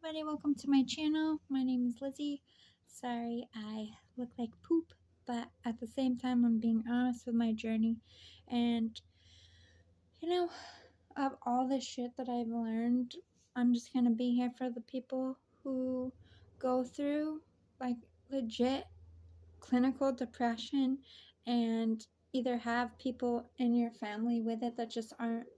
everybody, welcome to my channel. My name is Lizzie. Sorry I look like poop, but at the same time I'm being honest with my journey. And of all the shit that I've learned, I'm just gonna be here for the people who go through like legit clinical depression and either have people in your family with it that just aren't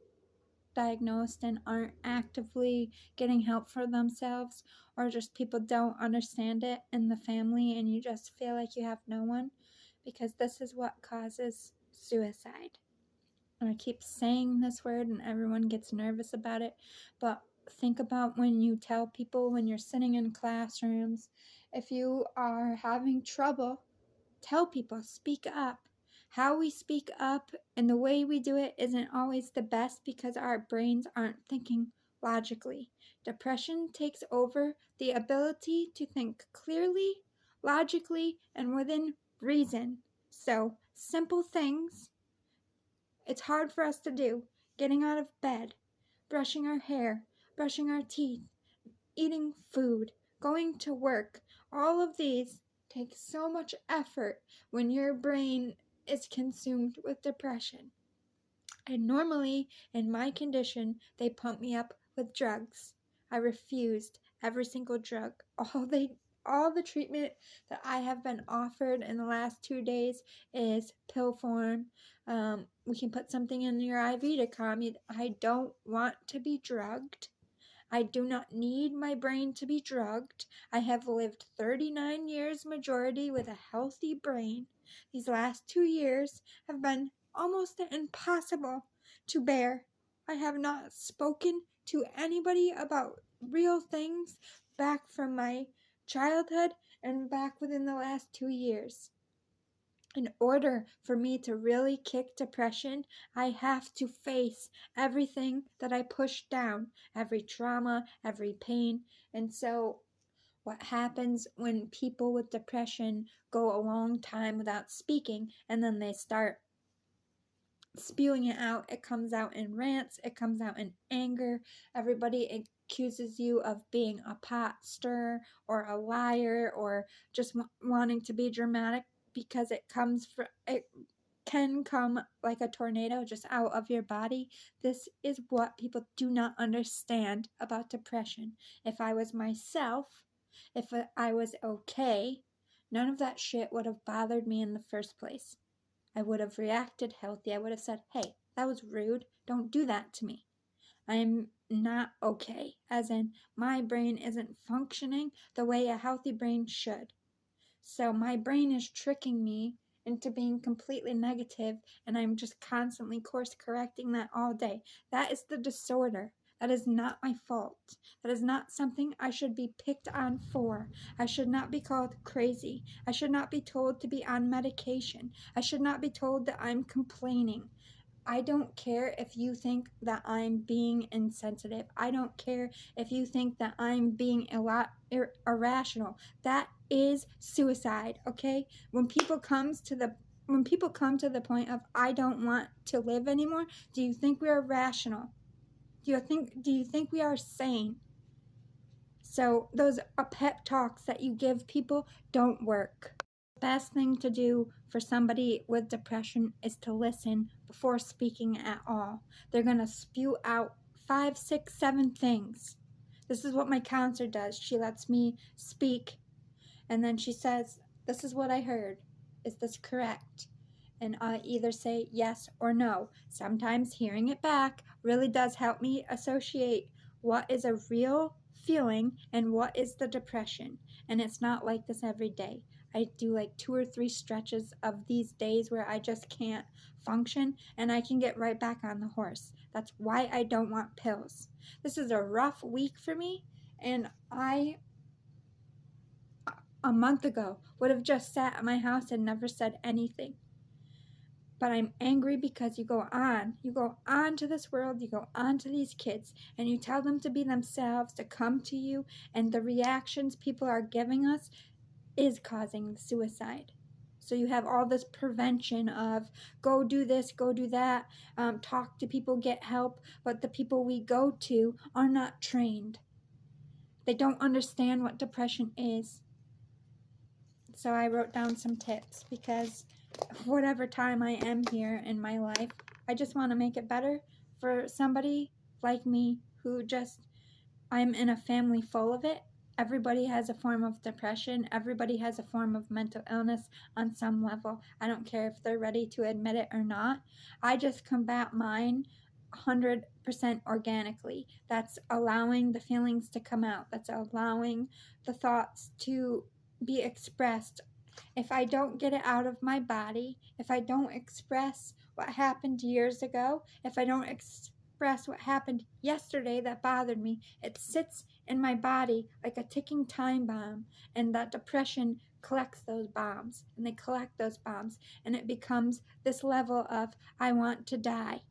diagnosed and aren't actively getting help for themselves, or just people don't understand it in the family and you just feel like you have no one, because this is what causes suicide. And I keep saying this word and everyone gets nervous about it, but think about when you tell people, when you're sitting in classrooms, if you are having trouble, tell people, speak up. How we speak up and the way we do it isn't always the best because our brains aren't thinking logically. Depression takes over the ability to think clearly, logically, and within reason. So, simple things, it's hard for us to do. Getting out of bed, brushing our hair, brushing our teeth, eating food, going to work, all of these take so much effort when your brain is consumed with depression. And normally, in my condition, they pump me up with drugs. I refused every single drug. All the treatment that I have been offered in the last 2 days is pill form. We can put something in your IV to calm you. I don't want to be drugged. I do not need my brain to be drugged. I have lived 39 years majority with a healthy brain. These last 2 years have been almost impossible to bear. I have not spoken to anybody about real things back from my childhood and back within the last 2 years. In order for me to really kick depression, I have to face everything that I pushed down, every trauma, every pain. And so what happens when people with depression go a long time without speaking and then they start spewing it out, it comes out in rants, it comes out in anger. Everybody accuses you of being a pot stirrer or a liar or just wanting to be dramatic, because it can come like a tornado just out of your body. This is what people do not understand about depression. If I was myself, if I was okay, none of that shit would have bothered me in the first place. I would have reacted healthy. I would have said, hey, that was rude. Don't do that to me. I'm not okay, as in my brain isn't functioning the way a healthy brain should. So my brain is tricking me into being completely negative, and I'm just constantly course correcting that all day. That is the disorder. That is not my fault. That is not something I should be picked on for. I should not be called crazy. I should not be told to be on medication. I should not be told that I'm complaining. I don't care if you think that I'm being insensitive. I don't care if you think that I'm being irrational. That is suicide, okay? When people come to the point of I don't want to live anymore, do you think we are rational? Do you think we are sane? So those pep talks that you give people don't work. The best thing to do for somebody with depression is to listen before speaking at all. They're going to spew out 5, 6, 7 things. This is what my counselor does. She lets me speak, and then she says, this is what I heard. Is this correct? And I either say yes or no. Sometimes hearing it back really does help me associate what is a real feeling and what is the depression. And it's not like this every day. I do like 2 or 3 stretches of these days where I just can't function, and I can get right back on the horse. That's why I don't want pills. This is a rough week for me, and a month ago would have just sat at my house and never said anything. But I'm angry because you go on to this world, you go on to these kids, and you tell them to be themselves, to come to you, and the reactions people are giving us is causing suicide. So you have all this prevention of go do this, go do that, talk to people, get help, but the people we go to are not trained. They don't understand what depression is. So I wrote down some tips because whatever time I am here in my life, I just want to make it better for somebody like me who just, I'm in a family full of it. Everybody has a form of depression. Everybody has a form of mental illness on some level. I don't care if they're ready to admit it or not. I just combat mine 100% organically. That's allowing the feelings to come out. That's allowing the thoughts to be expressed. If I don't get it out of my body, if I don't express what happened years ago, if I don't express what happened yesterday that bothered me, it sits in my body like a ticking time bomb, and that depression collects those bombs, and they collect those bombs, and it becomes this level of I want to die.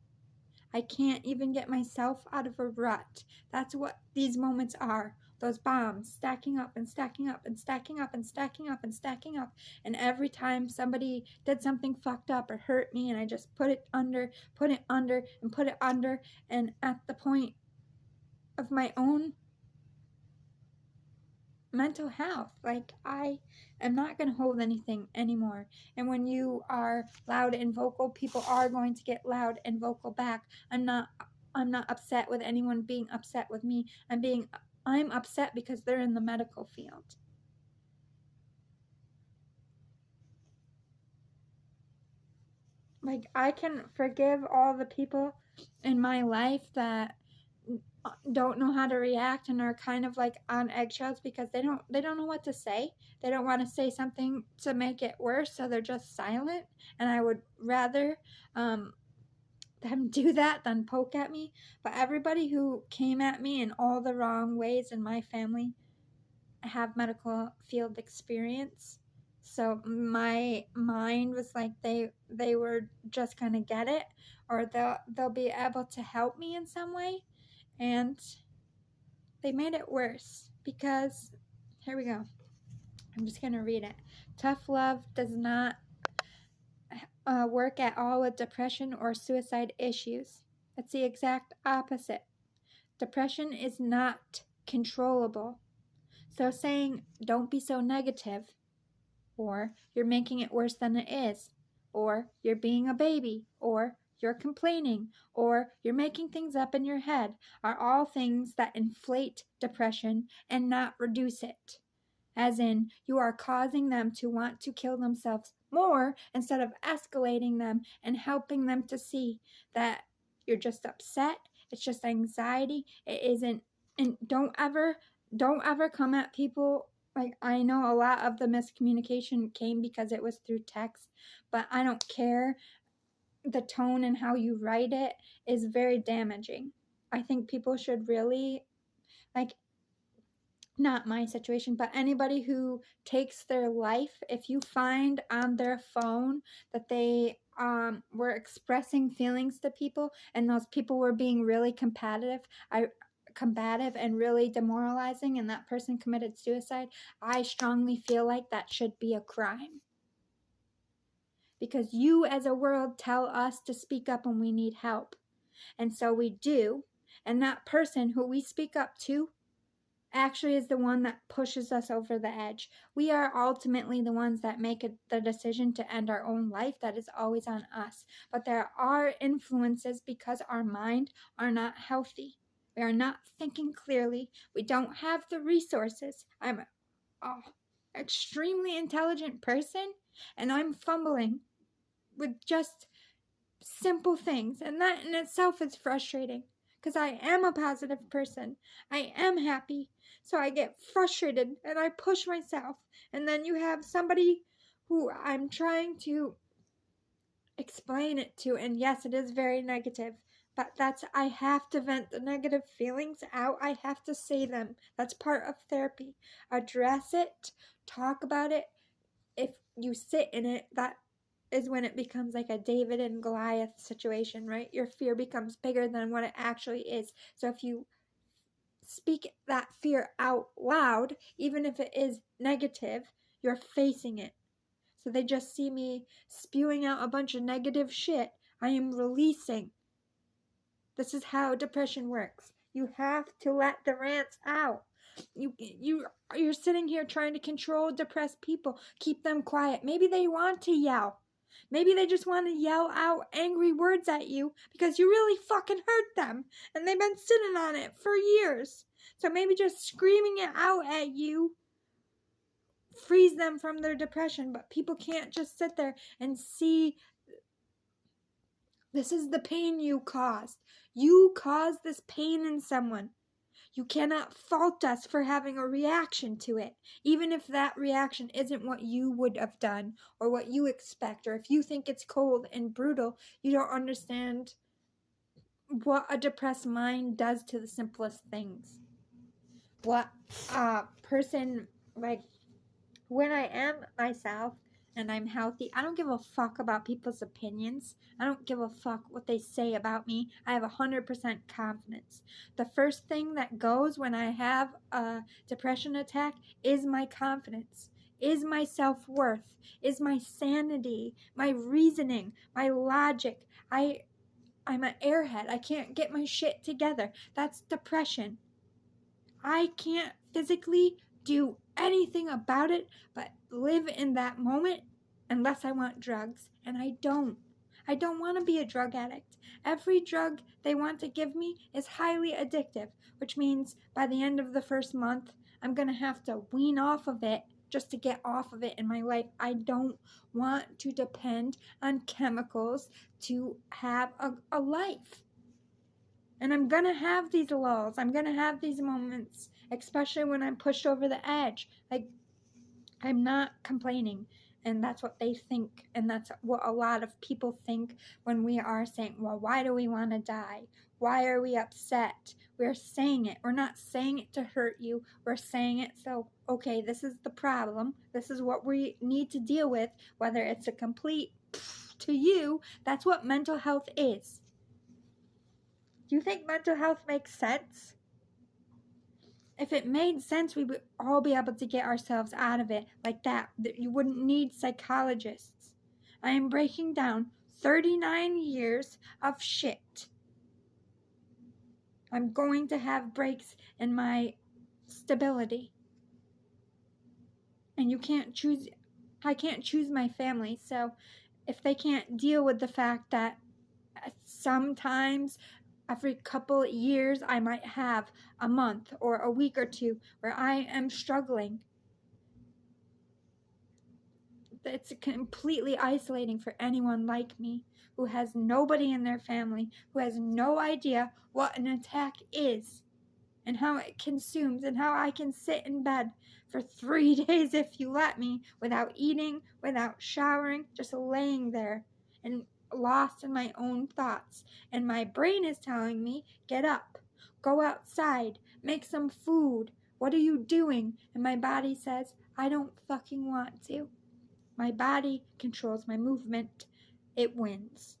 I can't even get myself out of a rut. That's what these moments are. Those bombs stacking up and stacking up and stacking up and stacking up and stacking up. And every time somebody did something fucked up or hurt me, and I just put it under, and put it under, and at the point of my own mental health, like I am not going to hold anything anymore. And when you are loud and vocal, people are going to get loud and vocal back. I'm not upset with anyone being upset with me. I'm upset because they're in the medical field. Like, I can forgive all the people in my life that don't know how to react and are kind of like on eggshells because they don't know what to say. They don't want to say something to make it worse, so they're just silent. And I would rather them do that than poke at me. But everybody who came at me in all the wrong ways in my family have medical field experience. So my mind was like they were just gonna get it, or they'll be able to help me in some way. And they made it worse because, here we go. I'm just going to read it. Tough love does not work at all with depression or suicide issues. It's the exact opposite. Depression is not controllable. So saying, don't be so negative, or you're making it worse than it is, or you're being a baby, or you're complaining, or you're making things up in your head, are all things that inflate depression and not reduce it. As in, you are causing them to want to kill themselves more instead of escalating them and helping them to see that you're just upset. It's just anxiety. It isn't. And don't ever come at people. Like, I know a lot of the miscommunication came because it was through text, but I don't care. The tone and how you write it is very damaging. I think people should really, like, not my situation, but anybody who takes their life, if you find on their phone that they were expressing feelings to people and those people were being really combative and really demoralizing, and that person committed suicide, I strongly feel like that should be a crime. Because you as a world tell us to speak up when we need help. And so we do. And that person who we speak up to actually is the one that pushes us over the edge. We are ultimately the ones that make the decision to end our own life. That is always on us. But there are influences because our mind are not healthy. We are not thinking clearly. We don't have the resources. I'm an extremely intelligent person, and I'm fumbling with just simple things. And that in itself is frustrating because I am a positive person. I am happy. So I get frustrated and I push myself. And then you have somebody who I'm trying to explain it to. And yes, it is very negative. But I have to vent the negative feelings out. I have to say them. That's part of therapy. Address it. Talk about it. If you sit in it, that is when it becomes like a David and Goliath situation, right? Your fear becomes bigger than what it actually is. So if you speak that fear out loud, even if it is negative, you're facing it. So they just see me spewing out a bunch of negative shit. I am releasing. This is how depression works. You have to let the rants out. You're sitting here trying to control depressed people, keep them quiet. Maybe they want to yell. Maybe they just want to yell out angry words at you because you really fucking hurt them and they've been sitting on it for years. So maybe just screaming it out at you frees them from their depression. But people can't just sit there and see, this is the pain you caused. You caused this pain in someone. You cannot fault us for having a reaction to it, even if that reaction isn't what you would have done or what you expect, or if you think it's cold and brutal. You don't understand what a depressed mind does to the simplest things. What a person, like, when I am myself and I'm healthy, I don't give a fuck about people's opinions. I don't give a fuck what they say about me. I have 100% confidence. The first thing that goes when I have a depression attack is my confidence, is my self-worth, is my sanity, my reasoning, my logic. I'm an airhead. I can't get my shit together. That's depression. I can't physically do anything about it but live in that moment unless I want drugs. And I don't. I don't want to be a drug addict. Every drug they want to give me is highly addictive, which means by the end of the first month, I'm going to have to wean off of it just to get off of it in my life. I don't want to depend on chemicals to have a life. And I'm going to have these lulls. I'm going to have these moments, especially when I'm pushed over the edge. Like, I'm not complaining. And that's what they think. And that's what a lot of people think when we are saying, well, why do we want to die? Why are we upset? We're saying it. We're not saying it to hurt you. We're saying it so, okay, this is the problem. This is what we need to deal with. Whether it's a complete to you, that's what mental health is. Do you think mental health makes sense? If it made sense, we would all be able to get ourselves out of it like that. You wouldn't need psychologists. I am breaking down 39 years of shit. I'm going to have breaks in my stability. And you can't choose, I can't choose my family. So if they can't deal with the fact that sometimes every couple years, I might have a month or a week or two where I am struggling. It's completely isolating for anyone like me who has nobody in their family, who has no idea what an attack is and how it consumes and how I can sit in bed for 3 days if you let me without eating, without showering, just laying there and lost in my own thoughts. And my brain is telling me, get up, go outside, make some food. What are you doing? And my body says, I don't fucking want to. My body controls my movement. It wins.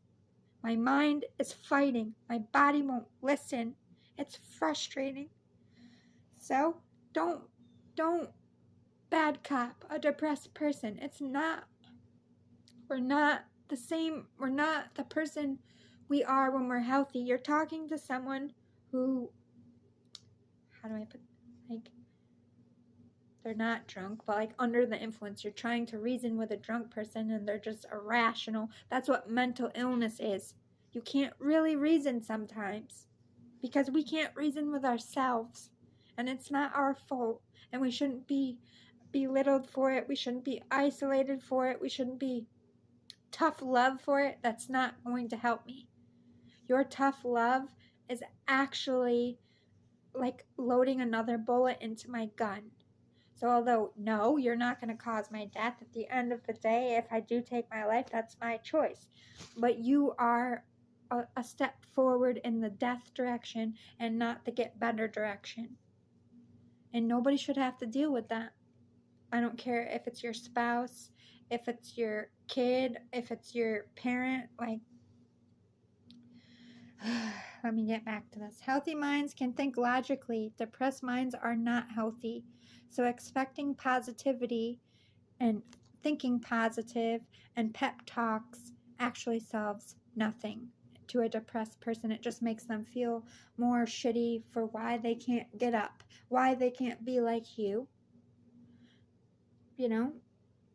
My mind is fighting. My body won't listen. It's frustrating. So don't bad cop a depressed person. It's not. We're not the same. We're not the person we are when we're healthy. You're talking to someone who, how do I put, like, they're not drunk, but like under the influence. You're trying to reason with a drunk person and they're just irrational. That's what mental illness is. You can't really reason sometimes because we can't reason with ourselves. And it's not our fault. And we shouldn't be belittled for it. We shouldn't be isolated for it. We shouldn't be tough love for it. That's not going to help me. Your tough love is actually like loading another bullet into my gun. So although, no, you're not going to cause my death at the end of the day, if I do take my life, that's my choice. But you are a step forward in the death direction and not the get better direction. And nobody should have to deal with that. I don't care if it's your spouse, if it's your kid, if it's your parent, like, let me get back to this. Healthy minds can think logically. Depressed minds are not healthy. So expecting positivity and thinking positive and pep talks actually solves nothing. to a depressed person. It just makes them feel more shitty for why they can't get up, why they can't be like you. You know,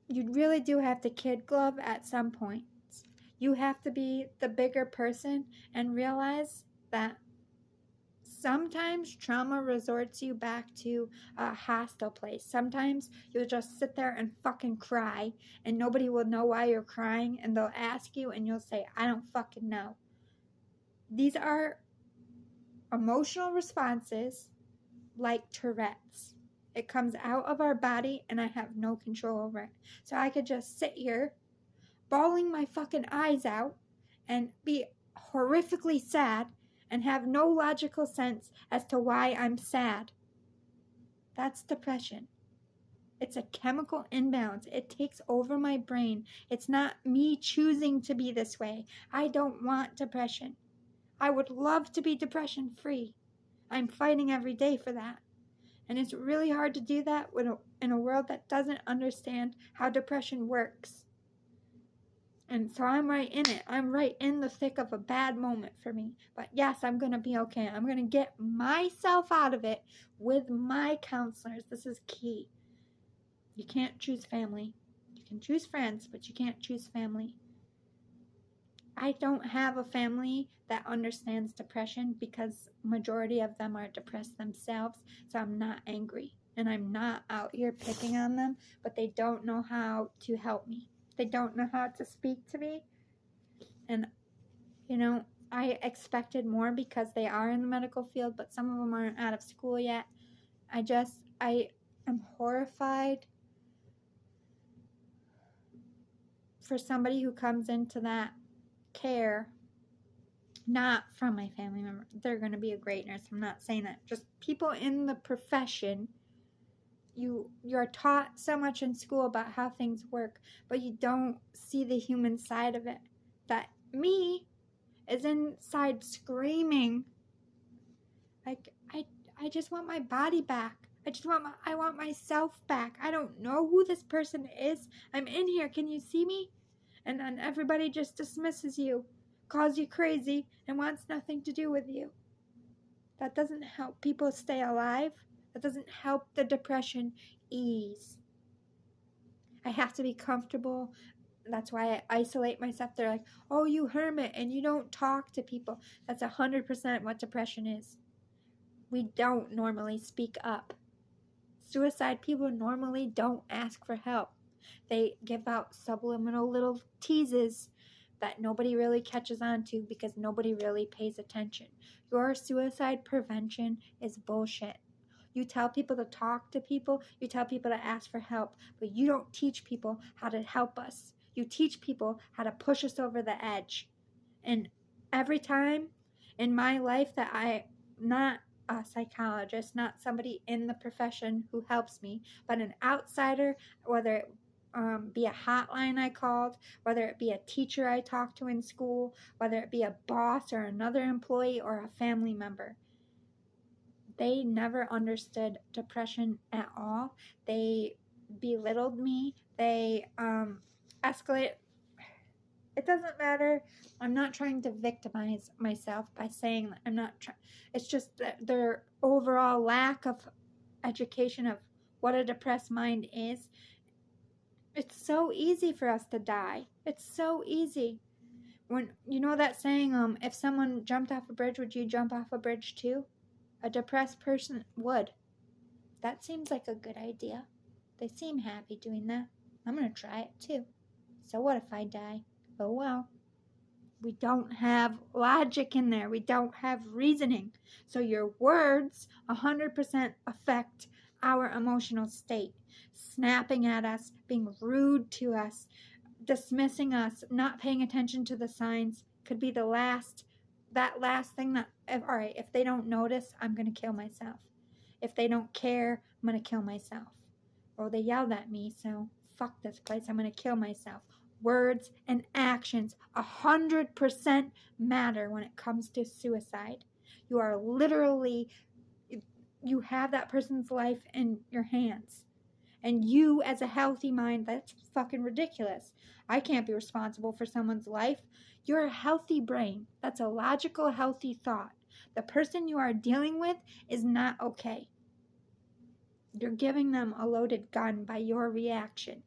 you really do have to kid glove at some point. You have to be the bigger person and realize that sometimes trauma resorts you back to a hostile place. Sometimes you'll just sit there and fucking cry and nobody will know why you're crying, and they'll ask you and you'll say, I don't fucking know. These are emotional responses like Tourette's. It comes out of our body and I have no control over it. So I could just sit here bawling my fucking eyes out and be horrifically sad and have no logical sense as to why I'm sad. That's depression. It's a chemical imbalance. It takes over my brain. It's not me choosing to be this way. I don't want depression. I would love to be depression free. I'm fighting every day for that. And it's really hard to do that in a world that doesn't understand how depression works. And so I'm right in it. I'm right in the thick of a bad moment for me. But yes, I'm going to be okay. I'm going to get myself out of it with my counselors. This is key. You can't choose family. You can choose friends, but you can't choose family. I don't have a family that understands depression because majority of them are depressed themselves. So I'm not angry. And I'm not out here picking on them, but they don't know how to help me. They don't know how to speak to me. And, you know, I expected more because they are in the medical field, but some of them aren't out of school yet. I am horrified for somebody who comes into that care, not from my family member. They're going to be a great nurse. I'm not saying that. Just people in the profession. You're taught so much in school about how things work, but you don't see the human side of it. That me is inside screaming, like, I just want my body back. I want myself back. I don't know who this person is. I'm in here. Can you see me? And then everybody just dismisses you, calls you crazy, and wants nothing to do with you. That doesn't help people stay alive. That doesn't help the depression ease. I have to be comfortable. That's why I isolate myself. They're like, oh, you hermit and you don't talk to people. That's 100% what depression is. We don't normally speak up. Suicide people normally don't ask for help. They give out subliminal little teases that nobody really catches on to because nobody really pays attention. Your suicide prevention is bullshit. You tell people to talk to people. You tell people to ask for help. But you don't teach people how to help us. You teach people how to push us over the edge. And every time in my life that I'm not a psychologist, not somebody in the profession who helps me, but an outsider, whether it be a hotline I called, whether it be a teacher I talked to in school, whether it be a boss or another employee or a family member, they never understood depression at all. They belittled me. They escalate. It doesn't matter. I'm not trying to victimize myself by saying that I'm not trying. It's just that their overall lack of education of what a depressed mind is. It's so easy for us to die. It's so easy. When you know that saying, if someone jumped off a bridge, would you jump off a bridge too? A depressed person would. That seems like a good idea. They seem happy doing that. I'm going to try it too. So what if I die? Oh well. We don't have logic in there. We don't have reasoning. So your words 100% affect our emotional state. Snapping at us, being rude to us, dismissing us, not paying attention to the signs could be that last thing that, all right, if they don't notice, I'm going to kill myself. If they don't care, I'm going to kill myself. Or they yelled at me, so fuck this place, I'm going to kill myself. Words and actions 100% matter when it comes to suicide. You are literally, you have that person's life in your hands. And you, as a healthy mind, that's fucking ridiculous. I can't be responsible for someone's life. You're a healthy brain. That's a logical, healthy thought. The person you are dealing with is not okay. You're giving them a loaded gun by your reaction.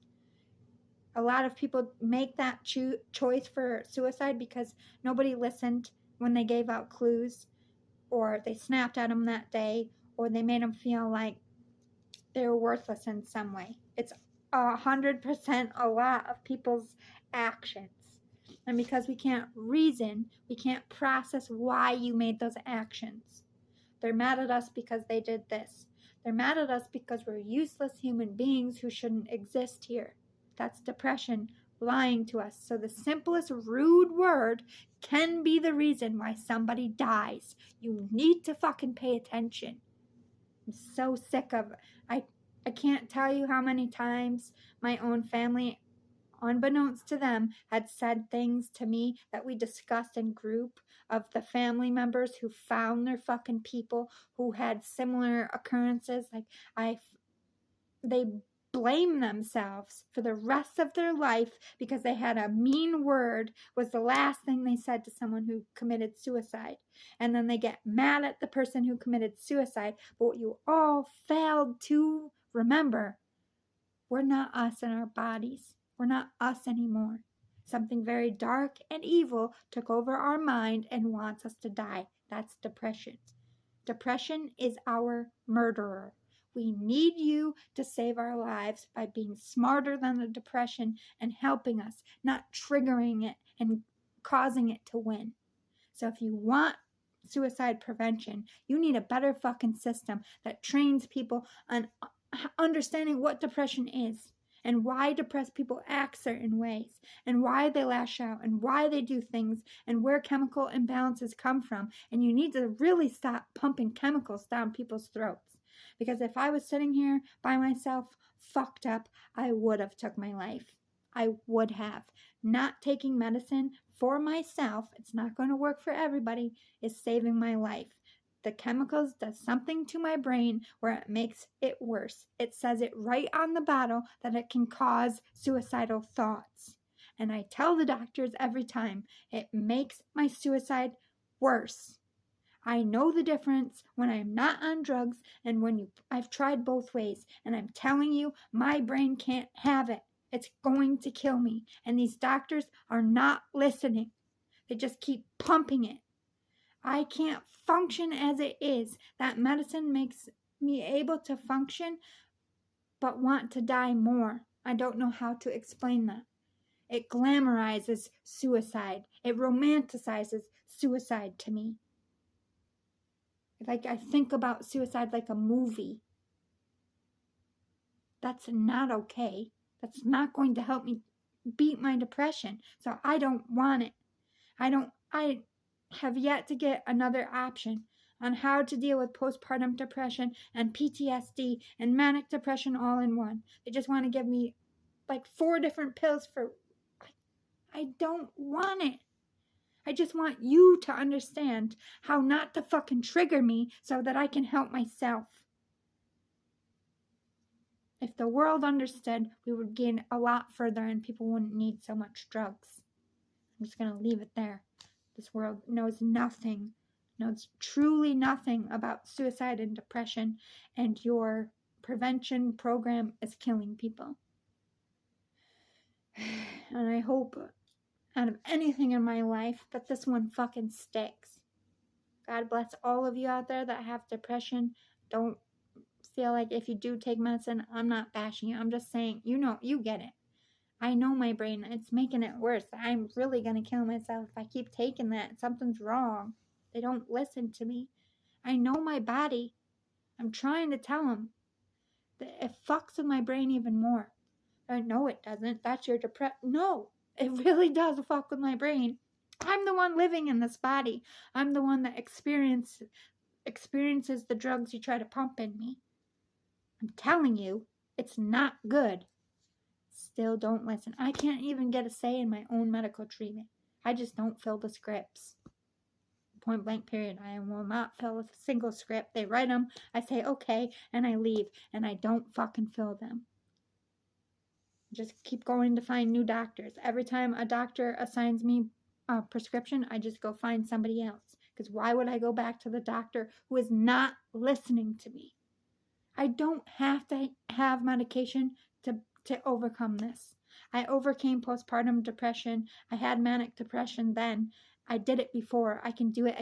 A lot of people make that choice for suicide because nobody listened when they gave out clues, or they snapped at them that day, or they made them feel like they were worthless in some way. It's 100% a lot of people's actions. And because we can't reason, we can't process why you made those actions. They're mad at us because they did this. They're mad at us because we're useless human beings who shouldn't exist here. That's depression lying to us. So the simplest rude word can be the reason why somebody dies. You need to fucking pay attention. I'm so sick of it. I can't tell you how many times my own family, unbeknownst to them, had said things to me that we discussed in group, of the family members who found their fucking people who had similar occurrences. Like they blame themselves for the rest of their life because they had a mean word was the last thing they said to someone who committed suicide. And then they get mad at the person who committed suicide. But what you all failed to remember, we're not us in our bodies. We're not us anymore. Something very dark and evil took over our mind and wants us to die. That's depression. Depression is our murderer. We need you to save our lives by being smarter than the depression and helping us, not triggering it and causing it to win. So if you want suicide prevention, you need a better fucking system that trains people on understanding what depression is and why depressed people act certain ways and why they lash out and why they do things and where chemical imbalances come from. And you need to really stop pumping chemicals down people's throats. Because if I was sitting here by myself, fucked up, I would have took my life. I would have. Not taking medicine for myself, it's not going to work for everybody, is saving my life. The chemicals does something to my brain where it makes it worse. It says it right on the bottle that it can cause suicidal thoughts. And I tell the doctors every time, it makes my suicide worse. I know the difference when I'm not on drugs and when I've tried both ways. And I'm telling you, my brain can't have it. It's going to kill me. And these doctors are not listening. They just keep pumping it. I can't function as it is. That medicine makes me able to function, but want to die more. I don't know how to explain that. It glamorizes suicide. It romanticizes suicide to me. Like I think about suicide like a movie. That's not okay. That's not going to help me beat my depression. So I don't want it. I have yet to get another option on how to deal with postpartum depression and PTSD and manic depression all in one. They just want to give me like 4 different pills for... I don't want it. I just want you to understand how not to fucking trigger me so that I can help myself. If the world understood, we would gain a lot further and people wouldn't need so much drugs. I'm just going to leave it there. This world knows nothing, knows truly nothing about suicide and depression, and your prevention program is killing people. And I hope out of anything in my life that this one fucking sticks. God bless all of you out there that have depression. Don't feel like if you do take medicine, I'm not bashing you. I'm just saying, you get it. I know my brain, it's making it worse. I'm really going to kill myself if I keep taking that. Something's wrong. They don't listen to me. I know my body. I'm trying to tell them that it fucks with my brain even more. No, it doesn't. That's your depression. No, it really does fuck with my brain. I'm the one living in this body. I'm the one that experiences the drugs you try to pump in me. I'm telling you, it's not good. Still don't listen. I can't even get a say in my own medical treatment. I just don't fill the scripts. Point blank period. I will not fill a single script. They write them. I say okay, and I leave, and I don't fucking fill them. Just keep going to find new doctors. Every time a doctor assigns me a prescription, I just go find somebody else. Because why would I go back to the doctor who is not listening to me? I don't have to have medication to overcome this. I overcame postpartum depression. I had manic depression then. I did it before. I can do it